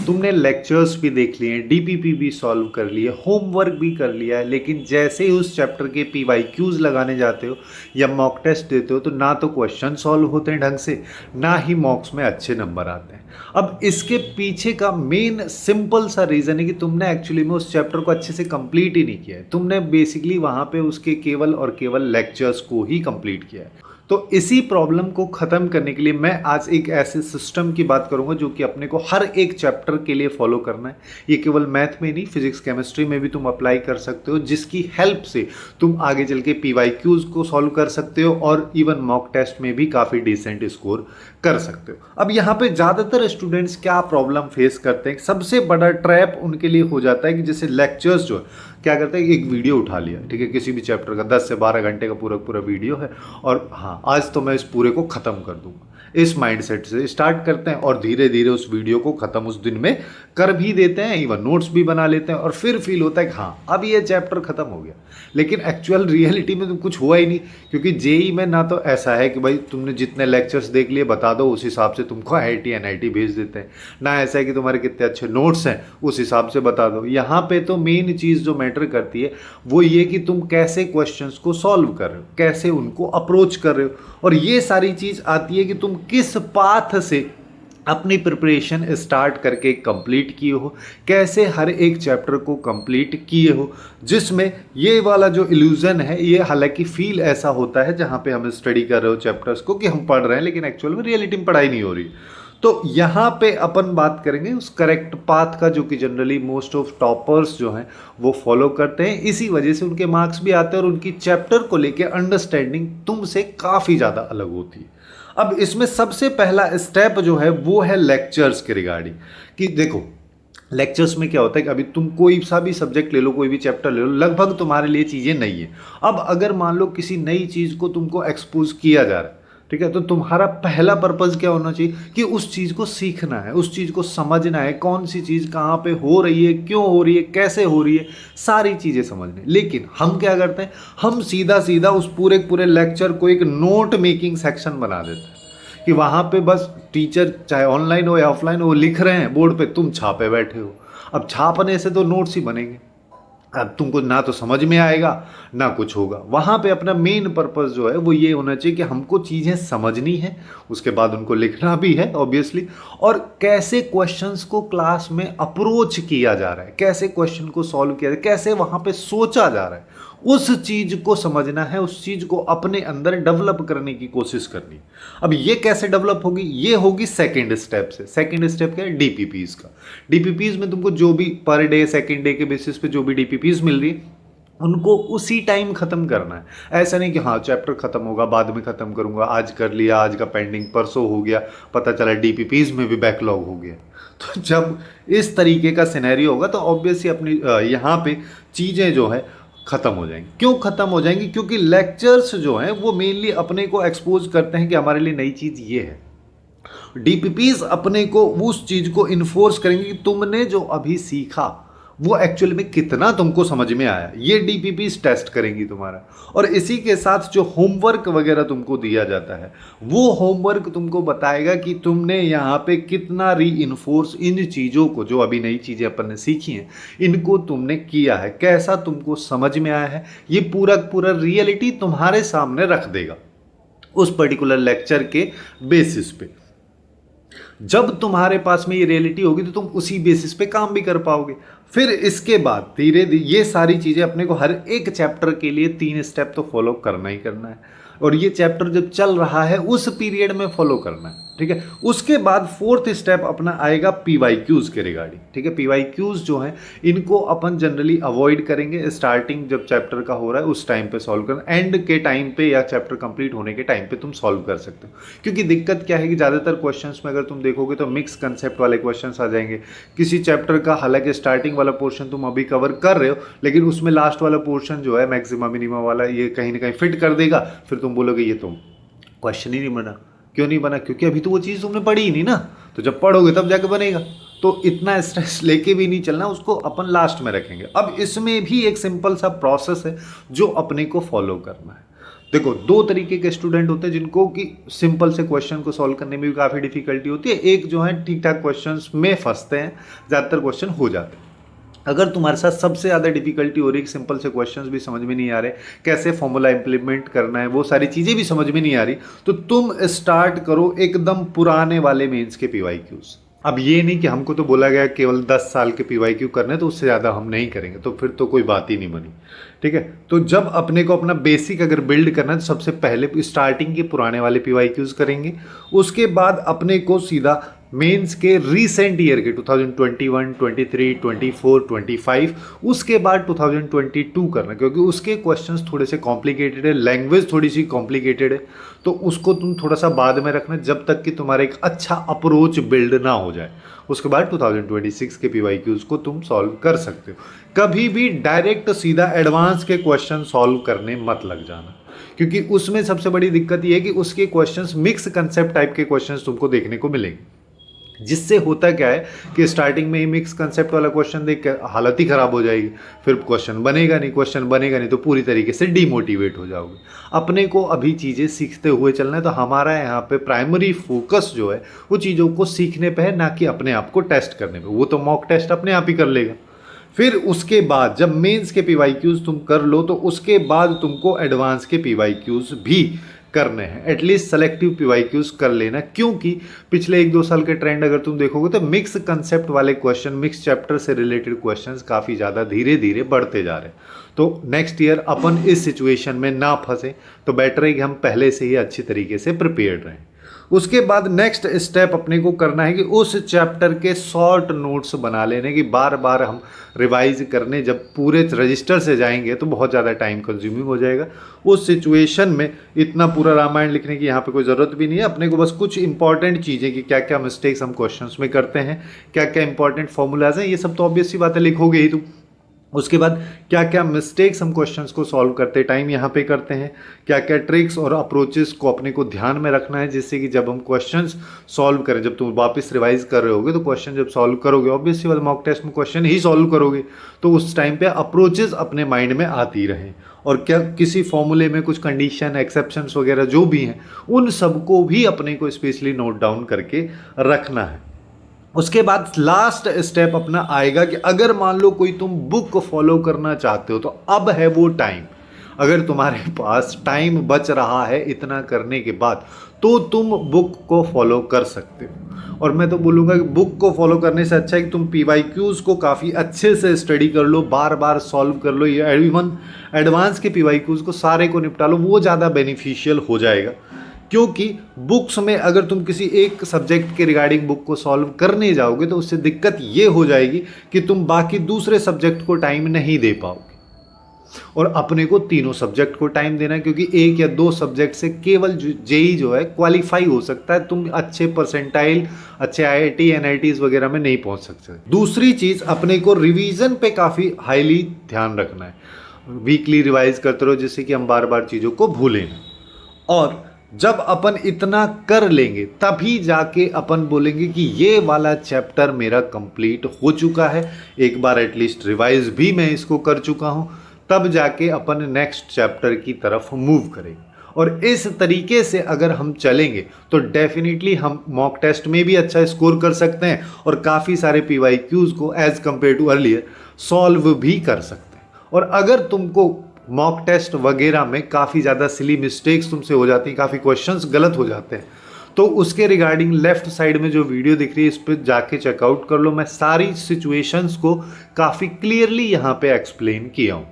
तुमने लेक्चर्स भी देख लिए, डीपीपी भी सॉल्व कर लिए, होमवर्क भी कर लिया है, लेकिन जैसे ही उस चैप्टर के पीवाईक्यूज लगाने जाते हो या मॉक टेस्ट देते हो तो ना तो क्वेश्चन सॉल्व होते हैं ढंग से, ना ही मॉक्स में अच्छे नंबर आते हैं। अब इसके पीछे का मेन सिंपल सा रीज़न है कि तुमने एक्चुअली में उस चैप्टर को अच्छे से कंप्लीट ही नहीं किया है। तुमने बेसिकली वहाँ पे उसके केवल और केवल लेक्चर्स को ही कंप्लीट किया है। तो इसी प्रॉब्लम को ख़त्म करने के लिए मैं आज एक ऐसे सिस्टम की बात करूंगा जो कि अपने को हर एक चैप्टर के लिए फॉलो करना है। ये केवल मैथ में नहीं, फिजिक्स केमिस्ट्री में भी तुम अप्लाई कर सकते हो, जिसकी हेल्प से तुम आगे चल के पीवाईक्यूज को सॉल्व कर सकते हो और इवन मॉक टेस्ट में भी काफ़ी डिसेंट स्कोर कर सकते हो। अब यहाँ पे ज़्यादातर स्टूडेंट्स क्या प्रॉब्लम फेस करते हैं, सबसे बड़ा ट्रैप उनके लिए हो जाता है कि जैसे लेक्चर्स जो है क्या करते हैं, एक वीडियो उठा लिया, ठीक है, किसी भी चैप्टर का 10 से 12 घंटे का पूरा पूरा वीडियो है और हाँ आज तो मैं इस पूरे को ख़त्म कर दूंगा, इस माइंडसेट से स्टार्ट करते हैं और धीरे धीरे उस वीडियो को ख़त्म उस दिन में कर भी देते हैं, इवन नोट्स भी बना लेते हैं और फिर फील होता है कि हाँ अब ये चैप्टर ख़त्म हो गया। लेकिन एक्चुअल रियलिटी में तो कुछ हुआ ही नहीं, क्योंकि जेई में ना तो ऐसा है कि भाई तुमने जितने लेक्चर्स देख लिए बता दो उस हिसाब से तुमको आईआईटी एनआईटी भेज देते हैं, ना ऐसा है कि तुम्हारे कितने अच्छे नोट्स हैं उस हिसाब से बता दो। यहाँ पे तो मेन चीज़ जो मैटर करती है वो ये कि तुम कैसे क्वेश्चंस को सॉल्व कर रहे हो, कैसे उनको अप्रोच कर रहे हो, और ये सारी चीज़ आती है कि तुम किस पाथ से अपनी प्रिपरेशन स्टार्ट करके कंप्लीट किए हो, कैसे हर एक चैप्टर को कंप्लीट किए हो, जिसमें ये वाला जो इल्यूजन है ये हालांकि फील ऐसा होता है जहाँ पे हम स्टडी कर रहे हो चैप्टर्स को कि हम पढ़ रहे हैं, लेकिन एक्चुअल में रियलिटी में पढ़ाई नहीं हो रही। तो यहाँ पे अपन बात करेंगे उस करेक्ट पाथ का जो कि जनरली मोस्ट ऑफ टॉपर्स जो हैं वो फॉलो करते हैं, इसी वजह से उनके मार्क्स भी आते हैं और उनकी चैप्टर को लेके अंडरस्टैंडिंग तुमसे काफ़ी ज़्यादा अलग होती है। अब इसमें सबसे पहला स्टेप जो है वो है लेक्चर्स के रिगार्डिंग, कि देखो लेक्चर्स में क्या होता है कि अभी तुम कोई सा भी सब्जेक्ट ले लो, कोई भी चैप्टर ले लो, लगभग तुम्हारे लिए चीज़ें नई है। अब अगर मान लो किसी नई चीज़ को तुमको एक्सपोज किया जा रहा है, ठीक है, तो तुम्हारा पहला पर्पज़ क्या होना चाहिए कि उस चीज़ को सीखना है, उस चीज़ को समझना है, कौन सी चीज़ कहाँ पे हो रही है, क्यों हो रही है, कैसे हो रही है, सारी चीज़ें समझनी। लेकिन हम क्या करते हैं, हम सीधा सीधा उस पूरे पूरे लेक्चर को एक नोट मेकिंग सेक्शन बना देते हैं कि वहाँ पे बस टीचर चाहे ऑनलाइन हो या ऑफलाइन हो लिख रहे हैं बोर्ड पे, तुम छापे बैठे हो। अब छापने से तो नोट्स ही बनेंगे, अब तुमको ना तो समझ में आएगा ना कुछ होगा। वहाँ पे अपना मेन पर्पस जो है वो ये होना चाहिए कि हमको चीज़ें समझनी है, उसके बाद उनको लिखना भी है ऑब्वियसली, और कैसे क्वेश्चंस को क्लास में अप्रोच किया जा रहा है, कैसे क्वेश्चन को सॉल्व किया जा रहा है, कैसे वहाँ पे सोचा जा रहा है, उस चीज़ को समझना है, उस चीज़ को अपने अंदर डेवलप करने की कोशिश करनी। अब ये कैसे डेवलप होगी, ये होगी सेकेंड स्टेप से। सेकेंड स्टेप क्या है, डीपीपीज का। डीपीपीज में तुमको जो भी पर डे सेकेंड डे के बेसिस पे जो भी डीपीपीज मिल रही है उनको उसी टाइम खत्म करना है। ऐसा नहीं कि हाँ चैप्टर खत्म होगा बाद में खत्म करूंगा, आज कर लिया, आज का पेंडिंग परसों हो गया, पता चला डीपीपीज में भी बैकलॉग हो गया। तो जब इस तरीके का सिनेरियो होगा तो ऑब्वियसली अपनी यहाँ पे चीज़ें जो है ख़त्म हो जाएंगी। क्यों ख़त्म हो जाएंगी, क्योंकि लेक्चर्स जो हैं वो मेनली अपने को एक्सपोज करते हैं कि हमारे लिए नई चीज़ ये है। डीपीपीज अपने को उस चीज़ को इन्फोर्स करेंगे कि तुमने जो अभी सीखा वो एक्चुअल में कितना तुमको समझ में आया, ये डीपीपीज टेस्ट करेंगी तुम्हारा। और इसी के साथ जो होमवर्क वगैरह तुमको दिया जाता है वो होमवर्क तुमको बताएगा कि तुमने यहाँ पे कितना री इन्फोर्स इन चीज़ों को, जो अभी नई चीज़ें अपन ने सीखी हैं, इनको तुमने किया है, कैसा तुमको समझ में आया है, ये पूरा पूरा रियलिटी तुम्हारे सामने रख देगा उस पर्टिकुलर लेक्चर के बेसिस पे। जब तुम्हारे पास में ये रियलिटी होगी तो तुम उसी बेसिस पे काम भी कर पाओगे। फिर इसके बाद धीरे धीरे ये सारी चीज़ें अपने को हर एक चैप्टर के लिए 3 स्टेप तो फॉलो करना ही करना है, और ये चैप्टर जब चल रहा है उस पीरियड में फॉलो करना है, ठीक है। उसके बाद 4th स्टेप अपना आएगा पीवाईक्यूज के रिगार्डिंग, ठीक है। पीवाईक्यूज जो हैं इनको अपन जनरली अवॉइड करेंगे, स्टार्टिंग जब चैप्टर का हो रहा है उस टाइम पे सॉल्व करना, एंड के टाइम पे या चैप्टर कंप्लीट होने के टाइम पे तुम सॉल्व कर सकते हो। क्योंकि दिक्कत क्या है कि ज़्यादातर क्वेश्चंस में अगर तुम देखोगे तो मिक्स कंसेप्ट वाले क्वेश्चंस आ जाएंगे। किसी चैप्टर का हालांकि स्टार्टिंग वाला पोर्शन तुम अभी कवर कर रहे हो, लेकिन उसमें लास्ट वाला पोर्शन जो है मैक्सिमम मिनिमम वाला ये कहीं ना कहीं फिट कर देगा, फिर तुम बोलोगे ये तो क्वेश्चन ही नहीं बना। क्यों नहीं बना, क्योंकि अभी तो वो चीज़ तुमने पढ़ी ही नहीं ना, तो जब पढ़ोगे तब जाके बनेगा। तो इतना स्ट्रेस लेके भी नहीं चलना, उसको अपन लास्ट में रखेंगे। अब इसमें भी एक सिंपल सा प्रोसेस है जो अपने को फॉलो करना है। देखो, दो तरीके के स्टूडेंट होते हैं जिनको कि सिंपल से क्वेश्चन को सॉल्व करने में भी काफ़ी डिफिकल्टी होती है। एक जो है ठीक ठाक क्वेश्चंस में फंसते हैं, ज़्यादातर क्वेश्चन हो जाते हैं। अगर तुम्हारे साथ सबसे ज़्यादा डिफिकल्टी हो रही है, सिंपल से क्वेश्चंस भी समझ में नहीं आ रहे, कैसे फॉर्मूला इंप्लीमेंट करना है, वो सारी चीज़ें भी समझ में नहीं आ रही, तो तुम स्टार्ट करो एकदम पुराने वाले मेंस के पीवाईक्यूज। अब ये नहीं कि हमको तो बोला गया केवल 10 साल के पीवाईक्यू करने, तो उससे ज़्यादा हम नहीं करेंगे, तो फिर तो कोई बात ही नहीं बनी। ठीक है, तो जब अपने को अपना बेसिक अगर बिल्ड करना है तो सबसे पहले स्टार्टिंग के पुराने वाले पीवाईक्यूज करेंगे। उसके बाद अपने को सीधा मेंस के रीसेंट ईयर के 2021, 23, 24, 25, उसके बाद 2022 करना, क्योंकि उसके क्वेश्चंस थोड़े से कॉम्प्लिकेटेड है, लैंग्वेज थोड़ी सी कॉम्प्लिकेटेड है, तो उसको तुम थोड़ा सा बाद में रखना जब तक कि तुम्हारा एक अच्छा अप्रोच बिल्ड ना हो जाए। उसके बाद 2026 के पीवाईक्यूज को तुम सॉल्व कर सकते हो। कभी भी डायरेक्ट सीधा एडवांस के क्वेश्चन सॉल्व करने मत लग जाना, क्योंकि उसमें सबसे बड़ी दिक्कत ये है कि उसके क्वेश्चंस मिक्स कंसेप्ट टाइप के क्वेश्चंस तुमको देखने को मिलेंगे, जिससे होता क्या है कि स्टार्टिंग में ही मिक्स कंसेप्ट वाला क्वेश्चन देख के हालत ही ख़राब हो जाएगी, फिर क्वेश्चन बनेगा नहीं तो पूरी तरीके से डीमोटिवेट हो जाओगे। अपने को अभी चीज़ें सीखते हुए चलना है, तो हमारा यहाँ पे प्राइमरी फोकस जो है वो चीज़ों को सीखने पे है, ना कि अपने आप को टेस्ट करने पे। वो तो मॉक टेस्ट अपने आप ही कर लेगा। फिर उसके बाद जब मेंस के पीवाईक्यूज तुम कर लो, तो उसके बाद तुमको एडवांस के पीवाईक्यूज भी करने हैं। एटलीस्ट सेलेक्टिव पीवाईक्यूज कर लेना, क्योंकि पिछले 1-2 साल के ट्रेंड अगर तुम देखोगे तो मिक्स कंसेप्ट वाले क्वेश्चन, मिक्स चैप्टर से रिलेटेड क्वेश्चंस काफ़ी ज़्यादा धीरे धीरे बढ़ते जा रहे हैं। तो नेक्स्ट ईयर अपन इस सिचुएशन में ना फंसे, तो बेटर है कि हम पहले से ही अच्छी तरीके से प्रिपेयर्ड रहें। उसके बाद नेक्स्ट स्टेप अपने को करना है कि उस चैप्टर के शॉर्ट नोट्स बना लेने की। बार बार हम रिवाइज करने जब पूरे रजिस्टर से जाएंगे तो बहुत ज़्यादा टाइम कंज्यूमिंग हो जाएगा। उस सिचुएशन में इतना पूरा रामायण लिखने की यहाँ पे कोई ज़रूरत भी नहीं है। अपने को बस कुछ इंपॉर्टेंट चीज़ें कि क्या क्या मिस्टेक्स हम क्वेश्चंस में करते हैं, क्या क्या इंपॉर्टेंट फॉर्मूलाज हैं, ये सब तो ऑब्वियस सी बात है, लिखोगे ही तुम। उसके बाद क्या क्या मिस्टेक्स हम क्वेश्चंस को सॉल्व करते टाइम यहाँ पे करते हैं, क्या क्या ट्रिक्स और अप्रोचेस को अपने को ध्यान में रखना है, जिससे कि जब हम क्वेश्चंस सॉल्व करें, जब तुम वापस रिवाइज कर रहे होगे तो क्वेश्चन जब सॉल्व करोगे, ऑब्वियसली बात मॉक टेस्ट में क्वेश्चन ही सॉल्व करोगे, तो उस टाइम पे अप्रोचेस अपने माइंड में आती रहें। और क्या किसी फॉर्मूले में कुछ कंडीशन, एक्सेप्शंस वगैरह जो भी हैं, उन सबको भी अपने को स्पेशली नोट डाउन करके रखना है। उसके बाद लास्ट स्टेप अपना आएगा कि अगर मान लो कोई तुम बुक को फॉलो करना चाहते हो, तो अब है वो टाइम। अगर तुम्हारे पास टाइम बच रहा है इतना करने के बाद, तो तुम बुक को फॉलो कर सकते हो। और मैं तो बोलूँगा कि बुक को फॉलो करने से अच्छा है कि तुम पीवाईक्यूज़ को काफ़ी अच्छे से स्टडी कर लो, बार बार सॉल्व कर लो, या इवन एडवांस के पीवाईक्यूज़ को सारे को निपटा लो, वो ज़्यादा बेनिफिशियल हो जाएगा। क्योंकि बुक्स में अगर तुम किसी एक सब्जेक्ट के रिगार्डिंग बुक को सॉल्व करने जाओगे, तो उससे दिक्कत ये हो जाएगी कि तुम बाकी दूसरे सब्जेक्ट को टाइम नहीं दे पाओगे। और अपने को तीनों सब्जेक्ट को टाइम देना है, क्योंकि 1 या 2 सब्जेक्ट से केवल जेई जो है क्वालिफाई हो सकता है। तुम अच्छे परसेंटाइल, अच्छे IIT NITs वगैरह में नहीं पहुंच सकते। दूसरी चीज़, अपने को रिवीजन पे काफ़ी हाईली ध्यान रखना है। वीकली रिवाइज करते रहो, जिससे कि हम बार बार चीज़ों को भूलें ना। और जब अपन इतना कर लेंगे तभी जाके अपन बोलेंगे कि ये वाला चैप्टर मेरा कंप्लीट हो चुका है, एक बार एटलीस्ट रिवाइज भी मैं इसको कर चुका हूँ, तब जाके अपन नेक्स्ट चैप्टर की तरफ मूव करेंगे। और इस तरीके से अगर हम चलेंगे तो डेफिनेटली हम मॉक टेस्ट में भी अच्छा स्कोर कर सकते हैं, और काफ़ी सारे पीवाईक्यूज़ को as compare to earlier solve भी कर सकते हैं। और अगर तुमको मॉक टेस्ट वगैरह में काफ़ी ज़्यादा सिली मिस्टेक्स तुमसे हो जाती हैं, काफ़ी क्वेश्चंस गलत हो जाते हैं, तो उसके रिगार्डिंग लेफ्ट साइड में जो वीडियो दिख रही है, इस पर जाके चेकआउट कर लो। मैं सारी सिचुएशंस को काफ़ी क्लियरली यहाँ पे एक्सप्लेन किया हूँ।